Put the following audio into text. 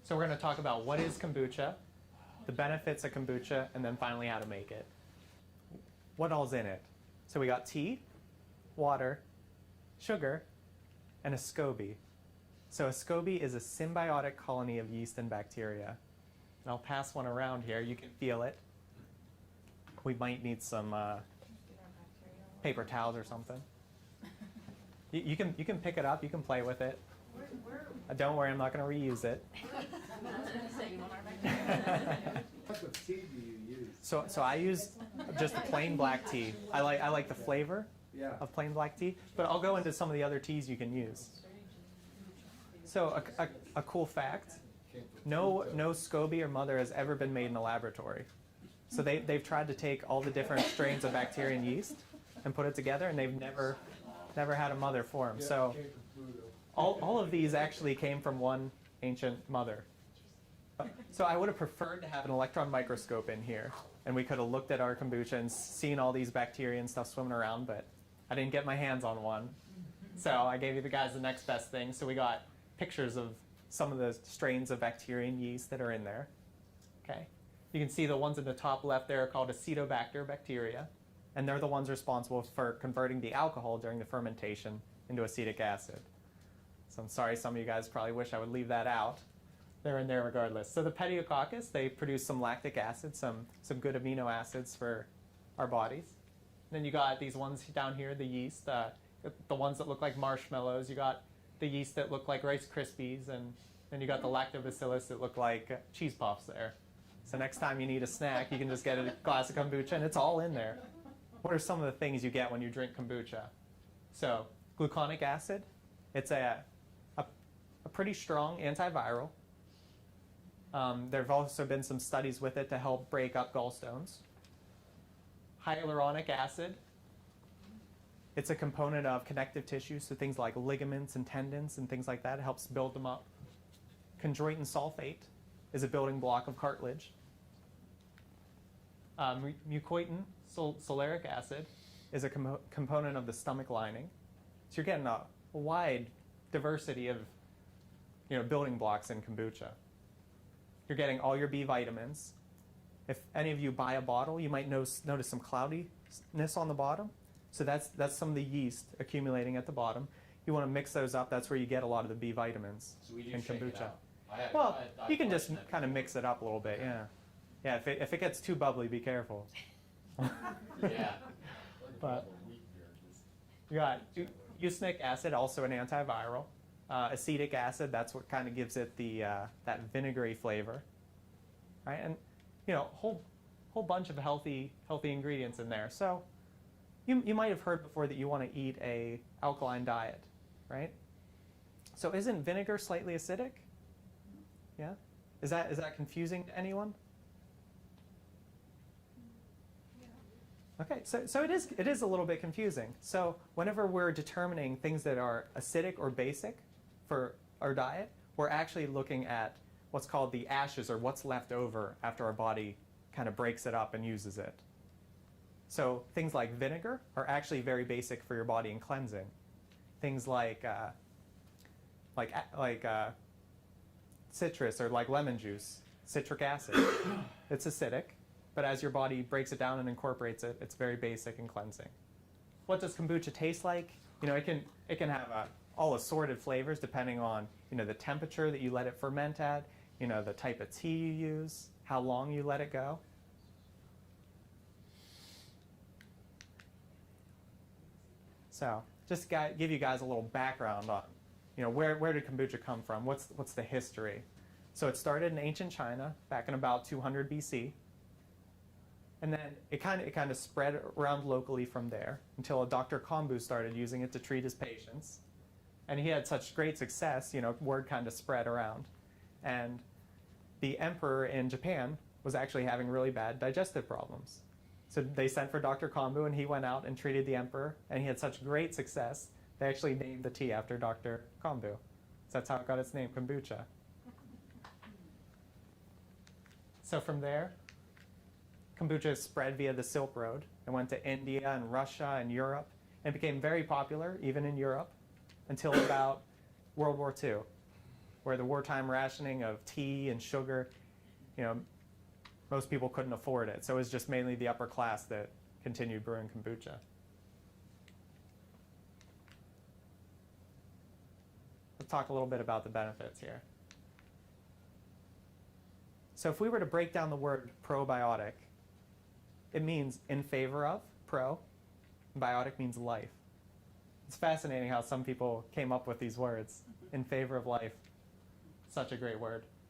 So we're going to talk about what is kombucha, the benefits of kombucha, and then finally how to make it. What all's in it? So we got tea, water, sugar, and a SCOBY. So a SCOBY is a symbiotic colony of yeast and bacteria. And I'll pass one around here. You can feel it. We might need some paper towels or something. You can pick it up. You can play with it. Don't worry, I'm not going to reuse it. What type of tea do you use? So I use just the plain black tea. I like the flavor of plain black tea, but I'll go into some of the other teas you can use. So a cool fact, no SCOBY or mother has ever been made in a laboratory. So they've tried to take all the different strains of bacteria and yeast and put it together, and they've never had a mother form. So all of these actually came from one ancient mother. So I would have preferred to have an electron microscope in here, and we could have looked at our kombucha and seen all these bacteria and stuff swimming around, but I didn't get my hands on one. So I gave you the guys the next best thing. So we got pictures of some of the strains of bacteria and yeast that are in there. Okay. You can see the ones in the top left there are called Acetobacter bacteria, and they're the ones responsible for converting the alcohol during the fermentation into acetic acid. So I'm sorry, some of you guys probably wish I would leave that out. They're in there regardless. So the Pediococcus, they produce some lactic acid, some good amino acids for our bodies. And then you got these ones down here, the yeast, the ones that look like marshmallows. You got the yeast that look like Rice Krispies, and then you got the lactobacillus that look like cheese puffs there. So next time you need a snack, you can just get a glass of kombucha, and it's all in there. What are some of the things you get when you drink kombucha? So gluconic acid, it's a pretty strong antiviral. There have also been some studies with it to help break up gallstones. Hyaluronic acid, it's a component of connective tissue, so things like ligaments and tendons and things like that. It helps build them up. Chondroitin sulfate is a building block of cartilage. Mucoitin solaric acid is a component of the stomach lining. So you're getting a wide diversity of building blocks in kombucha. You're getting all your B vitamins. If any of you buy a bottle, you might notice some cloudiness on the bottom. So that's some of the yeast accumulating at the bottom. You want to mix those up. That's where you get a lot of the B vitamins in kombucha. Well, you can just kind of mix it up a little bit, yeah. Yeah, if it gets too bubbly, be careful. Yeah. But you got eosinic acid, also an antiviral. Acetic acid, that's what kind of gives it the that vinegary flavor, right? And whole bunch of healthy ingredients in there. So you might have heard before that you want to eat a alkaline diet, right? So isn't vinegar slightly acidic? Yeah? Is that confusing to anyone? Okay, so it is a little bit confusing. So whenever we're determining things that are acidic or basic for our diet, we're actually looking at what's called the ashes, or what's left over after our body kind of breaks it up and uses it. So things like vinegar are actually very basic for your body in cleansing. Things like citrus or like lemon juice, citric acid, it's acidic. But as your body breaks it down and incorporates it, it's very basic and cleansing. What does kombucha taste like? It can have all assorted flavors depending on the temperature that you let it ferment at, the type of tea you use, how long you let it go. So just give you guys a little background on where did kombucha come from? What's the history? So it started in ancient China back in about 200 BC. And then it kind of spread around locally from there until Dr. Kombu started using it to treat his patients. And he had such great success, word kind of spread around. And the emperor in Japan was actually having really bad digestive problems. So they sent for Dr. Kombu, and he went out and treated the emperor, and he had such great success, they actually named the tea after Dr. Kombu. So that's how it got its name, kombucha. So from there, kombucha spread via the Silk Road and went to India and Russia and Europe, and became very popular, even in Europe, until about World War II. where the wartime rationing of tea and sugar, most people couldn't afford it. So it was just mainly the upper class that continued brewing kombucha. Let's talk a little bit about the benefits here. So if we were to break down the word probiotic, it means in favor of, pro, and biotic means life. It's fascinating how some people came up with these words. In favor of life. Such a great word.